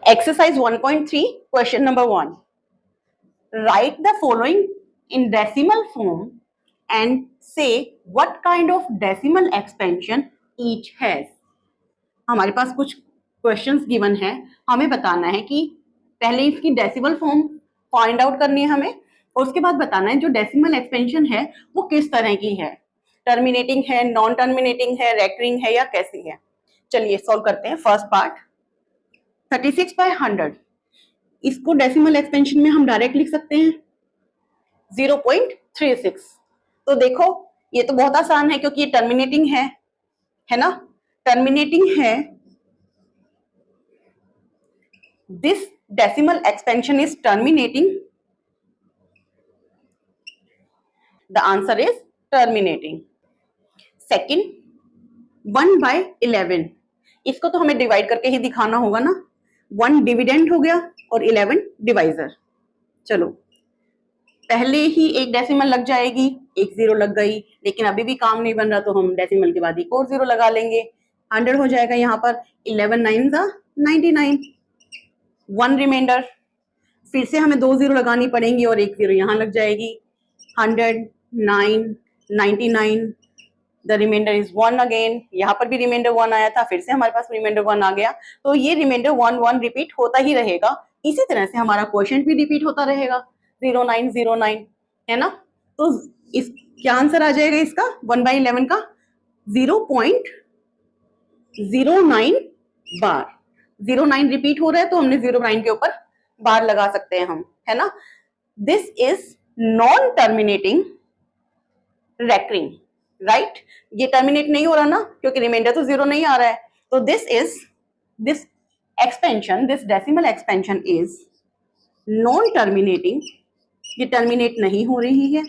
Exercise 1.3, question number 1. Write the following in decimal form and say what kind of decimal expansion each has. हमारे पास कुछ questions given है, हमें बताना है कि पहले इसकी डेसिमल फॉर्म फाइंड आउट करनी है हमें, और उसके बाद बताना है जो डेसिमल एक्सपेंशन है वो किस तरह की है, टर्मिनेटिंग है, नॉन टर्मिनेटिंग है, रेकरिंग है या कैसी है। चलिए सॉल्व करते हैं। फर्स्ट पार्ट 36/100, इसको डेसिमल एक्सपेंशन में हम डायरेक्ट लिख सकते हैं 0.36। तो देखो ये तो बहुत आसान है क्योंकि ये टर्मिनेटिंग है ना, टर्मिनेटिंग है। This decimal expansion is terminating, the answer is terminating. Second 1/11, इसको तो हमें डिवाइड करके ही दिखाना होगा ना, 1 डिविडेंड हो गया और 11 डिवाइजर। चलो पहले ही एक डेसिमल लग जाएगी, एक जीरो लग गई, लेकिन अभी भी काम नहीं बन रहा तो हम डेसिमल के बाद एक और जीरो लगा लेंगे, 100 हो जाएगा यहाँ पर। 11 9 99, 1 रिमाइंडर, फिर से हमें 2 जीरो लगानी पड़ेंगी और एक जीरो यहाँ लग जाएगी। 100 9 99, द रिमाइंडर इज 1 अगेन, यहाँ पर भी रिमाइंडर 1 आया था, फिर से हमारे पास रिमाइंडर 1 आ गया। तो ये रिमाइंडर 1 1 रिपीट होता ही रहेगा। इसी तरह से हमारा क्वोशिएंट भी रिपीट होता रहेगा 0909, है ना। तो इस क्या आंसर आ जाएगा इसका 1/11 का 0.09 बार। 09 रिपीट हो रहा है तो हमने 09 के ऊपर बार लगा सकते हैं हम, है ना। This is non terminating recurring, right. ये टर्मिनेट नहीं हो रहा ना क्योंकि रिमाइंडर तो 0 नहीं आ रहा है। तो this expansion, this decimal expansion is non terminating, ये टर्मिनेट नहीं हो रही है,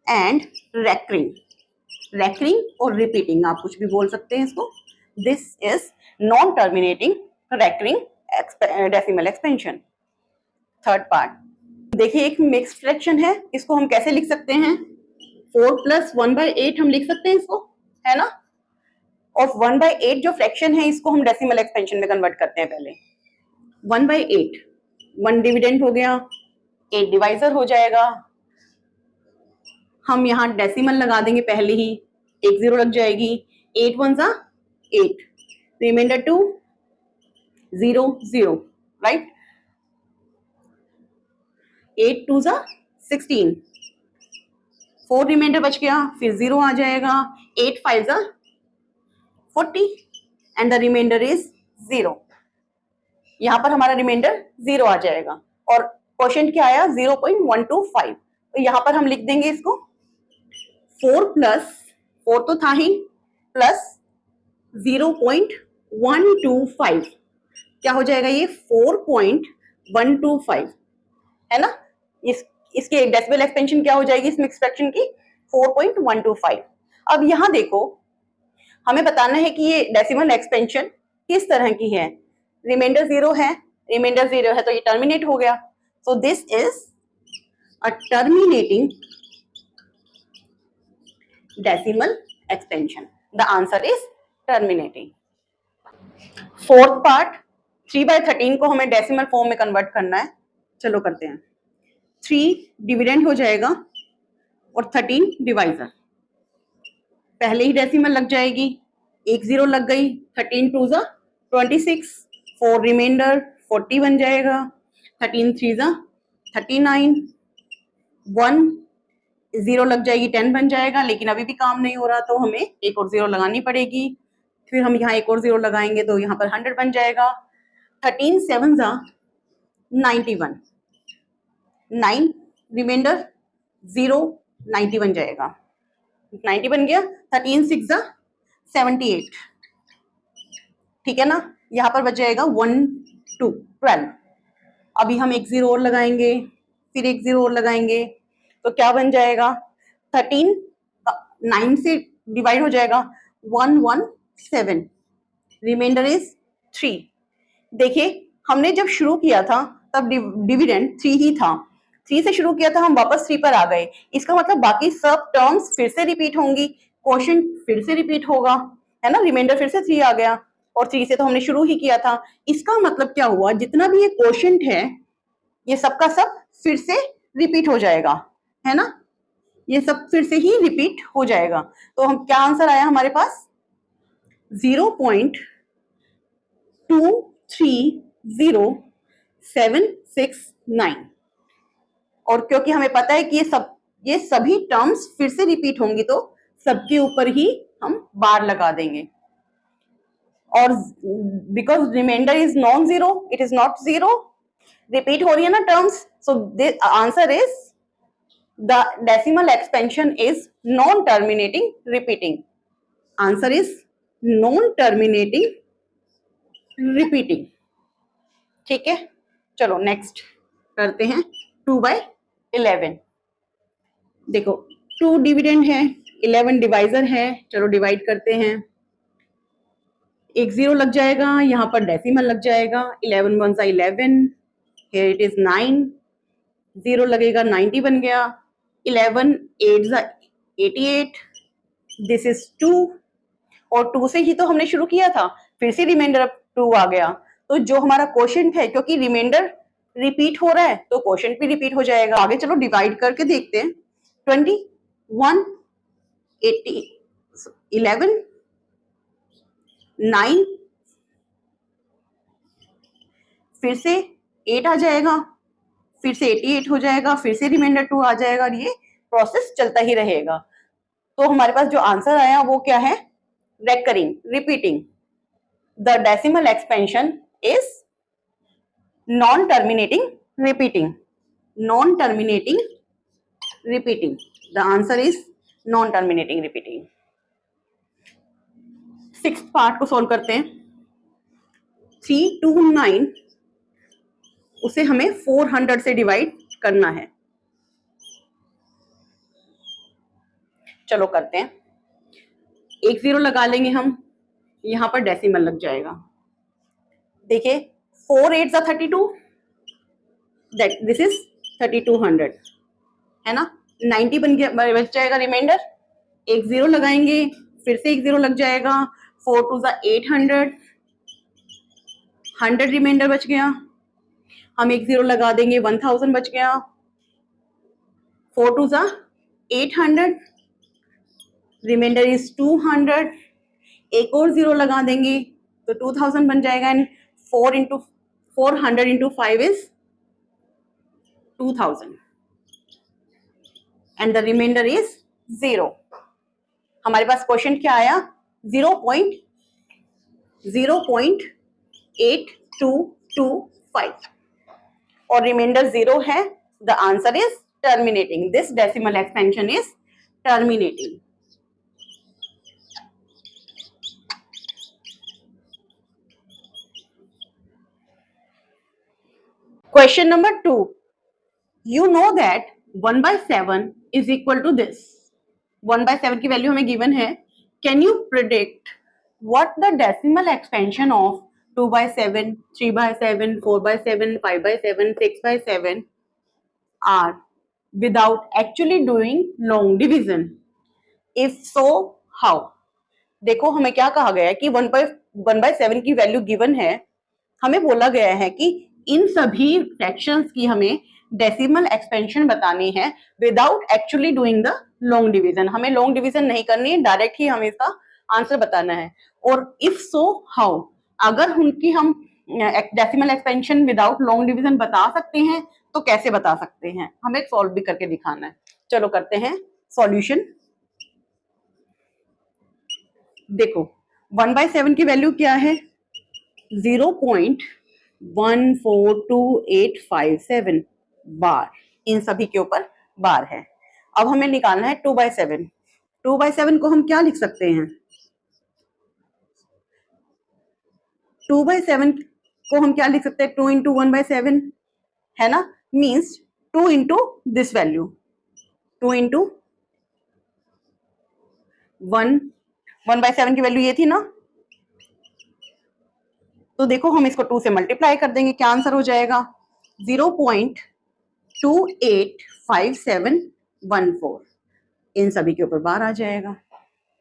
एंड रेकरिंग, रेकरिंग और रिपीटिंग आप कुछ भी बोल सकते हैं इसको। This is non terminating recurring decimal expansion. Third part देखिए, एक मिक्स्ड फ्रैक्शन है, इसको हम कैसे लिख सकते हैं, 4 + 1/8 हम लिख सकते हैं इसको, है ना। और 1/8 जो फ्रैक्शन है इसको हम डेसिमल एक्सपेंशन में कन्वर्ट करते हैं। पहले 1/8, 1 डिविडेंड हो गया, 8 डिवाइजर हो जाएगा। हम यहाँ डेसिमल लगा देंगे, पहले ही एक जीरो लग जाएगी, 8 1 8, रिमाइंडर 2 0 0, राइट। 8 2 16, 4 रिमाइंडर बच गया, फिर 0 आ जाएगा, 8 5 40 एंड द रिमाइंडर इज 0। यहाँ पर हमारा रिमाइंडर 0 आ जाएगा और क्वोशिएंट क्या आया 0.125। तो यहाँ पर हम लिख देंगे इसको 4 तो था ही, प्लस 0.125, क्या हो जाएगा ये 4.125, है ना। इसके डेसिमल एक्सपेंशन क्या हो जाएगी इस मिक्स फ्रैक्शन की 4.125। अब यहाँ देखो हमें बताना है कि ये डेसिमल एक्सपेंशन किस तरह की है। रिमाइंडर 0 है, रिमाइंडर 0 है तो ये टर्मिनेट हो गया। So this is a terminating decimal expansion, the answer is terminating. Fourth part 3/13 को हमें डेसिमल फॉर्म में कन्वर्ट करना है। चलो करते हैं। 3 डिविडेंड हो जाएगा और 13 डिवाइजर, पहले ही डेसिमल लग जाएगी, एक जीरो लग गई, 13 2 26, 4 रिमाइंडर 40 बन जाएगा, 13 3 39, 1 जीरो लग जाएगी, 10 बन जाएगा, लेकिन अभी भी काम नहीं हो रहा तो हमें एक और जीरो लगानी पड़ेगी। फिर हम यहाँ एक और जीरो लगाएंगे तो यहाँ पर 100 बन जाएगा। 13 7 91, 9 रिमाइंडर 0, 90 बन जाएगा, 90 बन गया। 13 6 78, ठीक है ना। यहाँ पर बच जाएगा 1 2 12। अभी हम एक जीरो और लगाएंगे, फिर एक जीरो और लगाएंगे तो क्या बन जाएगा 13 9 से डिवाइड हो जाएगा 117, रिमाइंडर इज 3। देखिए हमने जब शुरू किया था तब डिविडेंड 3 ही था, 3 से शुरू किया था, हम वापस 3 पर आ गए। इसका मतलब बाकी सब टर्म्स फिर से रिपीट होंगी, क्वोशिएंट फिर से रिपीट होगा, है ना। रिमाइंडर फिर से 3 आ गया, और 3 से तो हमने शुरू ही किया था। इसका मतलब क्या हुआ, जितना भी ये क्वोशिएंट है ये सबका सब फिर से रिपीट हो जाएगा, है ना, ये सब फिर से ही रिपीट हो जाएगा। तो हम क्या आंसर आया हमारे पास 0.230769। और क्योंकि हमें पता है कि ये सभी टर्म्स फिर से रिपीट होंगी तो सबके ऊपर ही हम बार लगा देंगे। और because remainder is non zero, it is not zero, repeat हो रही है ना terms, so the answer is the decimal expansion is non terminating repeating. Answer is non terminating repeating. ठीक है, चलो नेक्स्ट करते हैं 2/11। देखो 2 डिविडेंड है, 11 डिवाइजर है, चलो डिवाइड करते हैं। एक 0 लग जाएगा, यहाँ पर डेसिमल लग जाएगा, 11 1 सा 11, here it is 9, 0 लगेगा 90 बन गया, 11 8 सा 88, दिस इज 2, और 2 से ही तो हमने शुरू किया था, फिर से रिमाइंडर अब 2 आ गया। तो जो हमारा क्वोशिएंट है, क्योंकि रिमाइंडर रिपीट हो रहा है तो क्वोशिएंट भी रिपीट हो जाएगा। आगे चलो डिवाइड करके देखते हैं। 21 80 11 9, फिर से 8 आ जाएगा, फिर से 88 हो जाएगा, फिर से रिमाइंडर 2 आ जाएगा, और ये प्रोसेस चलता ही रहेगा। तो हमारे पास जो आंसर आया वो क्या है, recurring, repeating. The decimal expansion is non terminating repeating, non terminating repeating. The answer is non terminating repeating. 6th part को सॉल्व करते हैं। 329 उसे हमें 400 से डिवाइड करना है। चलो करते हैं, एक 0 लगा लेंगे हम, यहां पर डेसिमल लग जाएगा। देखिए 4 8 सा 32, दैट दिस इज 3200, है ना, 90 बन गया, बच जाएगा रिमाइंडर। एक 0 लगाएंगे, फिर से एक 0 लग जाएगा, 4 2 सा 800, 100 रिमाइंडर बच गया। हम एक 0 लगा देंगे, 1000 बच गया, 4 2 सा 800, रिमाइंडर इज 200। एक और 0 लगा देंगे तो 2000 बन जाएगा, and 400 into 5 is 2000, and the remainder is 0। हमारे पास क्वेश्चन क्या आया, 0.8225, और रिमाइंडर 0 है। The answer is terminating, this decimal expansion is terminating. Question number 2. You know that 1/7 is equal to this. 1/7 की वैल्यू हमें गिवन है. Can you predict what the decimal expansion of 2/7, 3/7, 4/7, 5/7, 6/7 are without actually doing long division? If so, how? देखो हमें क्या कहा गया है कि 1/7 की वैल्यू गिवन है, हमें बोला गया है कि इन सभी फ्रैक्शंस की हमें डेसिमल एक्सपेंशन बतानी है without actually doing the long division. हमें लॉन्ग डिवीजन नहीं करनी है, डायरेक्ट ही हमें इसका आंसर बताना है। और इफ सो हाउ, अगर उनकी हम decimal expansion without long division बता सकते हैं तो कैसे बता सकते हैं, हमें सॉल्व भी करके दिखाना है। चलो करते हैं सॉल्यूशन। देखो 1/7 की वैल्यू क्या है, 0.142857 बार, इन सभी के ऊपर बार है। अब हमें निकालना है 2/7। 2/7 को हम क्या लिख सकते हैं, 2/7 को हम क्या लिख सकते हैं, 2 इंटू 1/7 है ना, means 2 into this value, 2 into 1/7 की वैल्यू ये थी ना, तो देखो हम इसको 2 से मल्टीप्लाई कर देंगे, क्या आंसर हो जाएगा 0.285714, इन सभी के ऊपर बार आ जाएगा,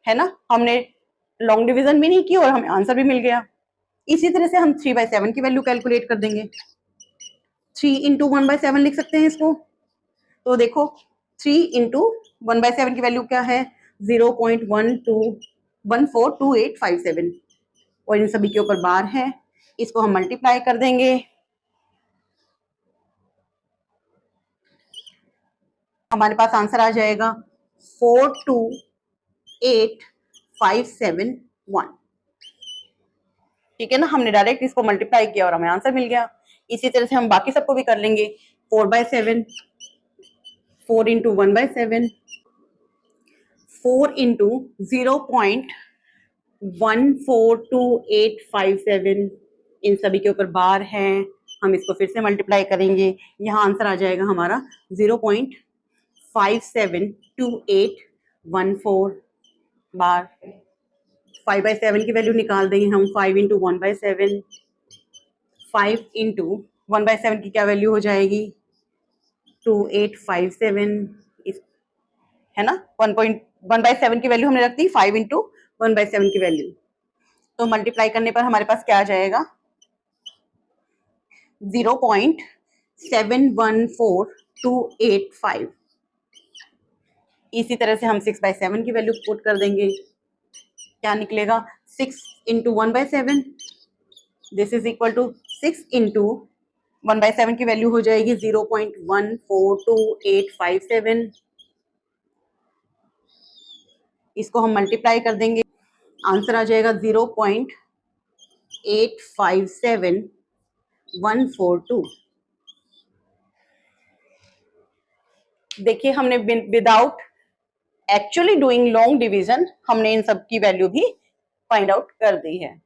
है ना। हमने लॉन्ग डिवीजन भी नहीं की और हमें आंसर भी मिल गया। इसी तरह से हम 3/7 की वैल्यू कैलकुलेट कर देंगे। 3 इंटू 1/7 लिख सकते हैं इसको। तो देखो 3 इंटू 1/7 की वैल्यू क्या है, 0.12142857 और इन सभी के ऊपर बार है। इसको हम मल्टीप्लाई कर देंगे, हमारे पास आंसर आ जाएगा 428571। ठीक है ना, हमने डायरेक्ट इसको मल्टीप्लाई किया और हमें आंसर मिल गया। इसी तरह से हम बाकी सबको भी कर लेंगे। 4/7, 4 इंटू 1/7, 4 इंटू 0.142857, इन सभी के ऊपर बार है। हम इसको फिर से मल्टीप्लाई करेंगे, यहाँ आंसर आ जाएगा हमारा 0.572814 बार। 5/7 की वैल्यू निकाल देंगे हम, 5 इंटू 1/7, 5 इंटू 1/7 की क्या वैल्यू हो जाएगी, 2857, है ना। 1/7 की वैल्यू हमने रख दी, 5 इंटू 1/7 की वैल्यू। तो मल्टीप्लाई करने पर हमारे पास क्या आ जाएगा, 0.714285। इसी तरह से हम 6/7 की वैल्यू पुट कर देंगे, क्या निकलेगा, 6 into 1/7, this is equal to 6 into 1/7 की वैल्यू हो जाएगी 0.142857। इसको हम मल्टीप्लाई कर देंगे, आंसर आ जाएगा 0.857142। देखिए हमने without actually doing long division हमने इन सब की वैल्यू भी फाइंड आउट कर दी है।